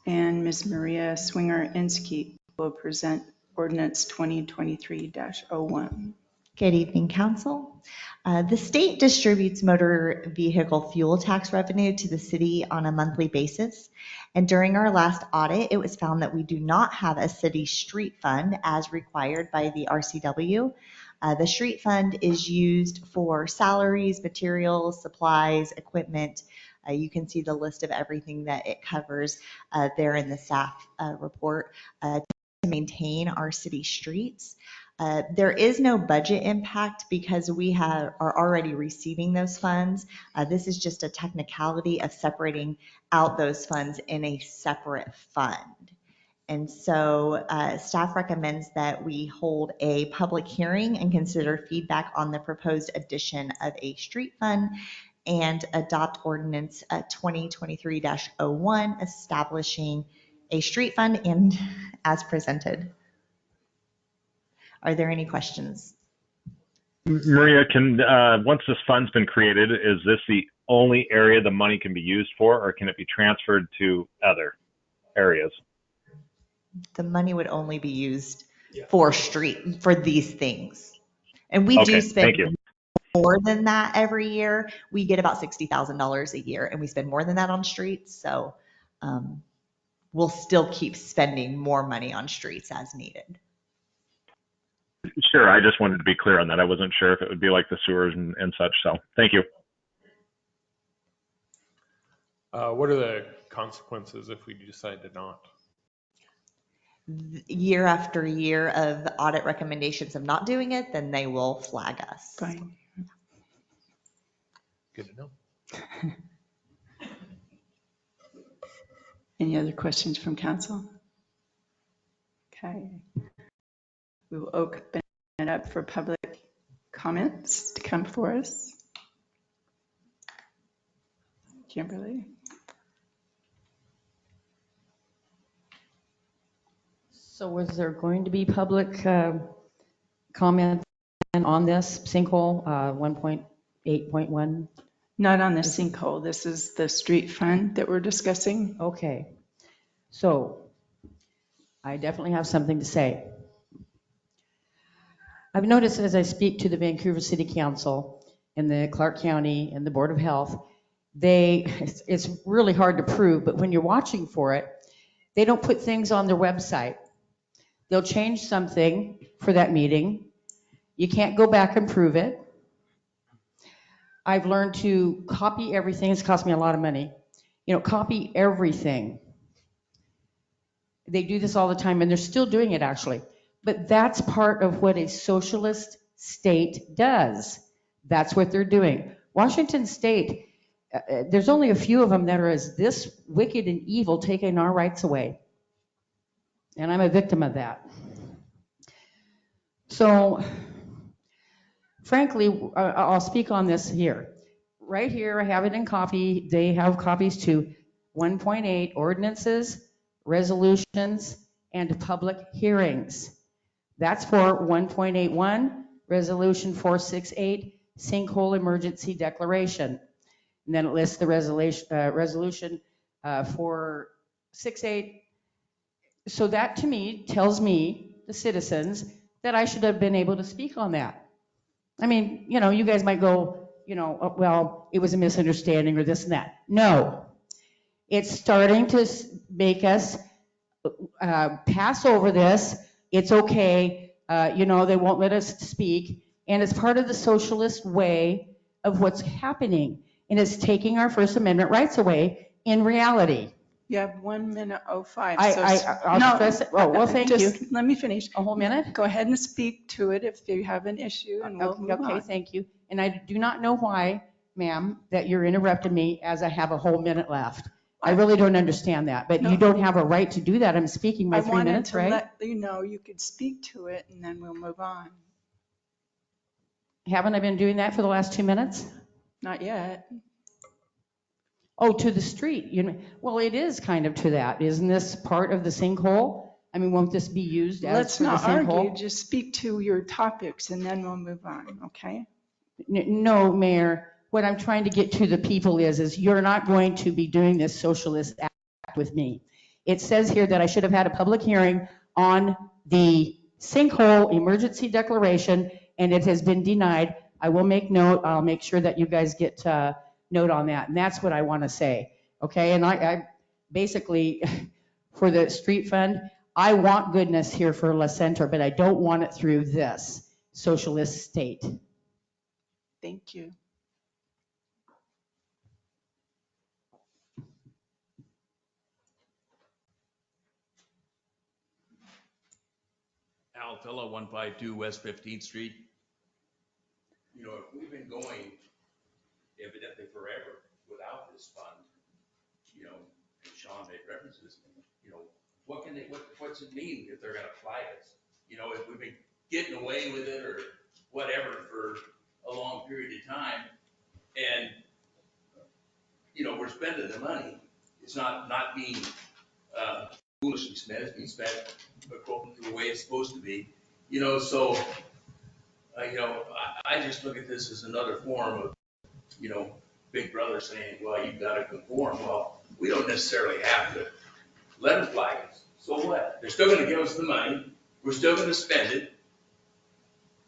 [SPEAKER 6] And Ms. Maria Swinger-Inskeep will present ordinance 2023-01.
[SPEAKER 11] Good evening, Council. The state distributes motor vehicle fuel tax revenue to the city on a monthly basis. And during our last audit, it was found that we do not have a city street fund as required by the RCW. The street fund is used for salaries, materials, supplies, equipment You can see the list of everything that it covers there in the staff report to maintain our city streets. There is no budget impact because we are already receiving those funds. This is just a technicality of separating out those funds in a separate fund. And so staff recommends that we hold a public hearing and consider feedback on the proposed addition of a street fund and adopt ordinance 2023-01 establishing a street fund and as presented. Are there any questions?
[SPEAKER 8] Maria, can once this fund's been created, is this the only area the money can be used for, or can it be transferred to other areas?
[SPEAKER 11] The money would only be used for these things. And we do spend more than that every year. We get about $60,000 a year and we spend more than that on streets. So we'll still keep spending more money on streets as needed.
[SPEAKER 8] Sure, I just wanted to be clear on that. I wasn't sure if it would be like the sewers and such, so thank you.
[SPEAKER 4] What are the consequences if we decide to not?
[SPEAKER 11] Year after year of audit recommendations of not doing it, then they will flag us.
[SPEAKER 6] Fine.
[SPEAKER 4] Good to know.
[SPEAKER 6] Any other questions from council? Okay. We will open it up for public comments to come for us. Kimberly.
[SPEAKER 1] So was there going to be public comment on this sinkhole 1.8.1?
[SPEAKER 6] Not on the sinkhole. This is the street fund that we're discussing.
[SPEAKER 1] Okay. So I definitely have something to say. I've noticed as I speak to the Vancouver City Council and the Clark County and the Board of Health, it's really hard to prove, but when you're watching for it, they don't put things on their website. They'll change something for that meeting. You can't go back and prove it. I've learned to copy everything. It's cost me a lot of money. Copy everything. They do this all the time, and they're still doing it actually. But that's part of what a socialist state does. That's what they're doing. Washington State, there's only a few of them that are as this wicked and evil, taking our rights away. And I'm a victim of that. So, frankly, I'll speak on this here. Right here, I have it in copy. They have copies to 1.8 ordinances, resolutions, and public hearings. That's for 1.81, resolution 468, sinkhole emergency declaration. And then it lists the resolution 468. So that to me tells me, the citizens, that I should have been able to speak on that. I mean, you guys might go, well, it was a misunderstanding or this and that. No, it's starting to make us pass over this. It's okay. They won't let us speak. And it's part of the socialist way of what's happening. And it's taking our First Amendment rights away in reality.
[SPEAKER 6] You have 1:05.
[SPEAKER 1] I'll stress it. Oh, well, thank you.
[SPEAKER 6] Let me finish.
[SPEAKER 1] A whole minute?
[SPEAKER 6] Go ahead and speak to it if you have an issue, and we'll move on.
[SPEAKER 1] Okay, thank you. And I do not know why, ma'am, that you're interrupting me as I have a whole minute left. I really don't understand that, but you don't have a right to do that. I'm speaking my 3 minutes, right?
[SPEAKER 6] I wanted to let you know you could speak to it, and then we'll move on.
[SPEAKER 1] Haven't I been doing that for the last 2 minutes?
[SPEAKER 6] Not yet.
[SPEAKER 1] Oh, to the street. Well, it is kind of to that. Isn't this part of the sinkhole? I mean, won't this be used as for the sinkhole?
[SPEAKER 6] Let's not argue. Just speak to your topics, and then we'll move on, okay?
[SPEAKER 1] No, Mayor. What I'm trying to get to the people is you're not going to be doing this socialist act with me. It says here that I should have had a public hearing on the sinkhole emergency declaration, and it has been denied. I will make note. I'll make sure that you guys get note on that. And that's what I want to say. Okay. And I basically, for the street fund, I want goodness here for La Center, but I don't want it through this socialist state.
[SPEAKER 6] Thank you.
[SPEAKER 12] Altilla, 152 West 15th Street. You know, if we've been going evidently forever without this fund, you know, and Sean made references, you know, what's it mean if they're gonna flag us? You know, if we've been getting away with it or whatever for a long period of time, and, you know, we're spending the money, it's not being foolishly spent, it's being spent according to the way it's supposed to be, you know, so, you know, I just look at this as another form of, you know, Big Brother saying, well, you've got to conform. Well, we don't necessarily have to let them flag us. So what? They're still going to give us the money. We're still going to spend it.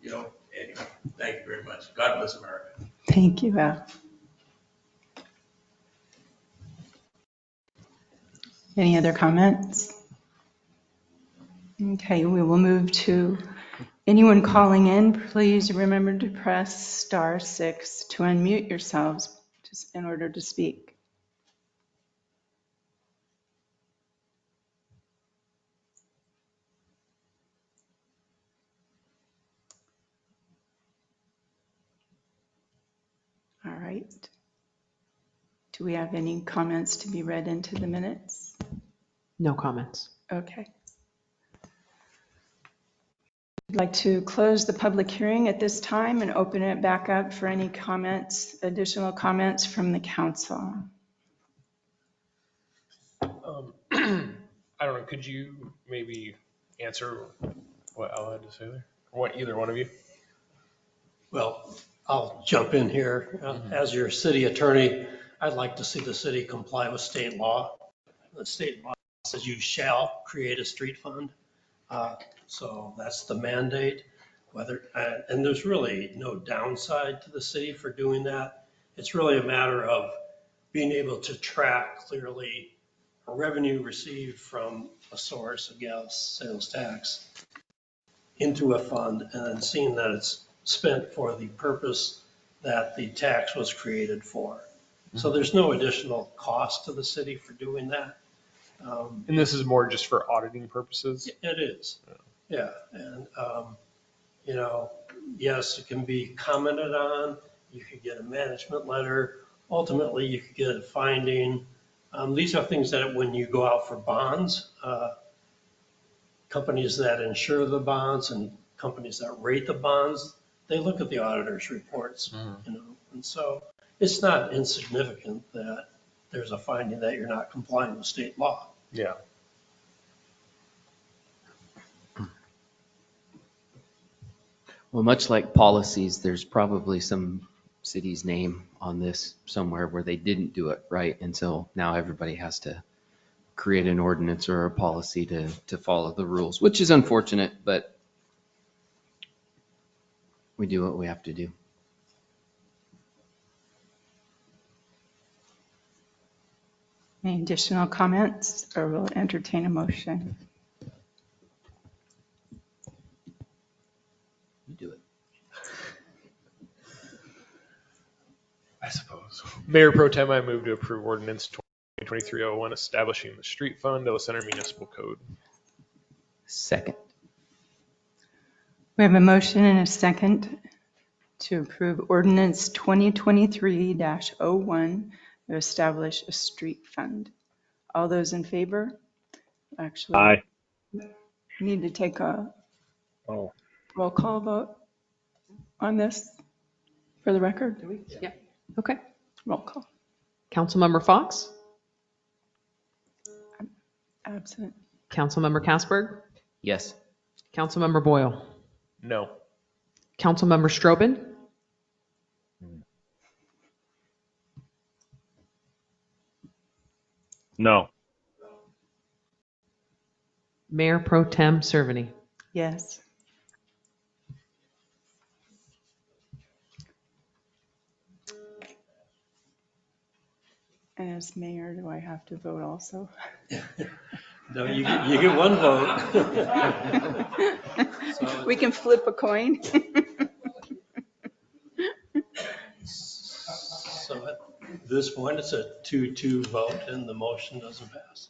[SPEAKER 12] You know, anyway, thank you very much. God bless America.
[SPEAKER 6] Thank you, Al. Any other comments? Okay, we will move to anyone calling in. Please remember to press *6 to unmute yourselves just in order to speak. All right. Do we have any comments to be read into the minutes?
[SPEAKER 3] No comments.
[SPEAKER 6] Okay. I'd like to close the public hearing at this time and open it back up for any comments, additional comments from the council.
[SPEAKER 4] I don't know, could you maybe answer what Al had to say there? Or what, either one of you?
[SPEAKER 9] Well, I'll jump in here. As your city attorney, I'd like to see the city comply with state law. The state law says you shall create a street fund. So that's the mandate. And there's really no downside to the city for doing that. It's really a matter of being able to track clearly revenue received from a source, a gas sales tax, into a fund, and then seeing that it's spent for the purpose that the tax was created for. So there's no additional cost to the city for doing that.
[SPEAKER 4] And this is more just for auditing purposes?
[SPEAKER 9] It is, yeah. And, you know, yes, it can be commented on. You could get a management letter. Ultimately, you could get a finding. These are things that when you go out for bonds, companies that insure the bonds and companies that rate the bonds, they look at the auditor's reports, you know, and so it's not insignificant that there's a finding that you're not complying with state law.
[SPEAKER 4] Yeah.
[SPEAKER 7] Well, much like policies, there's probably some city's name on this somewhere where they didn't do it right. And so now everybody has to create an ordinance or a policy to follow the rules, which is unfortunate, but we do what we have to do.
[SPEAKER 6] Any additional comments, or we'll entertain a motion?
[SPEAKER 7] You do it.
[SPEAKER 4] I suppose. Mayor Pro Tem, I move to approve ordinance 2023-01 establishing the street fund of the Center Municipal Code.
[SPEAKER 7] Second.
[SPEAKER 6] We have a motion and a second to approve ordinance 2023-01 to establish a street fund. All those in favor? Actually,
[SPEAKER 8] Aye.
[SPEAKER 6] need to take a
[SPEAKER 8] Oh.
[SPEAKER 6] roll call vote on this for the record.
[SPEAKER 3] Do we? Yeah. Okay.
[SPEAKER 6] Roll call.
[SPEAKER 3] Councilmember Fox?
[SPEAKER 6] Absent.
[SPEAKER 3] Councilmember Kasberg?
[SPEAKER 7] Yes.
[SPEAKER 3] Councilmember Boyle?
[SPEAKER 4] No.
[SPEAKER 3] Councilmember Strobin?
[SPEAKER 8] No.
[SPEAKER 3] Mayor Pro Tem Cerveny?
[SPEAKER 6] Yes. And as mayor, do I have to vote also?
[SPEAKER 9] No, you get one vote.
[SPEAKER 6] We can flip a coin.
[SPEAKER 9] So at this point, it's a 2-2 vote and the motion doesn't pass.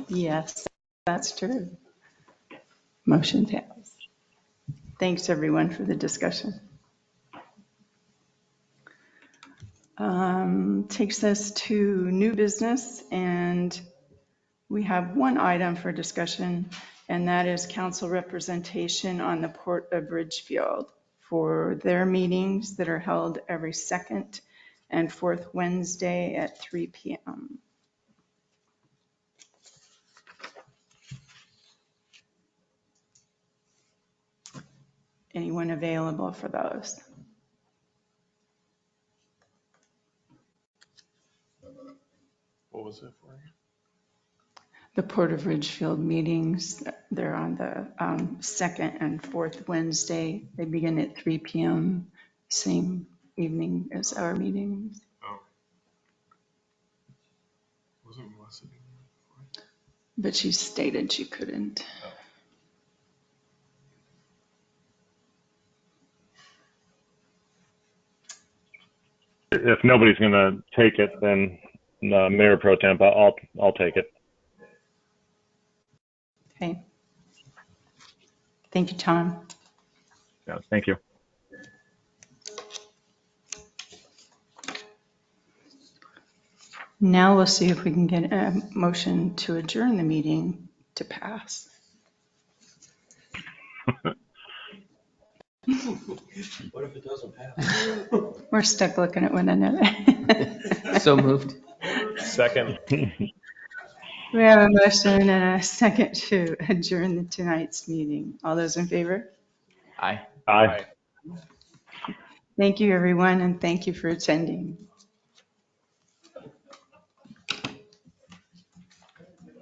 [SPEAKER 6] Yes, that's true. Motion passes. Thanks, everyone, for the discussion. Takes us to new business, and we have one item for discussion, and that is council representation on the Port of Ridgefield for their meetings that are held every second and fourth Wednesday at 3 p.m. Anyone available for those?
[SPEAKER 4] What was it for?
[SPEAKER 6] The Port of Ridgefield meetings, they're on the second and fourth Wednesday. They begin at 3 p.m., same evening as our meetings.
[SPEAKER 4] Oh. Wasn't Melissa doing that before?
[SPEAKER 6] But she stated she couldn't.
[SPEAKER 8] If nobody's going to take it, then Mayor Pro Temp, I'll take it.
[SPEAKER 6] Okay. Thank you, Tom.
[SPEAKER 8] Yeah, thank you.
[SPEAKER 6] Now we'll see if we can get a motion to adjourn the meeting to pass.
[SPEAKER 9] What if it doesn't pass?
[SPEAKER 6] We're stuck looking at one another.
[SPEAKER 7] So moved.
[SPEAKER 4] Second.
[SPEAKER 6] We have a motion and a second to adjourn tonight's meeting. All those in favor?
[SPEAKER 7] Aye.
[SPEAKER 8] Aye.
[SPEAKER 6] Thank you, everyone, and thank you for attending.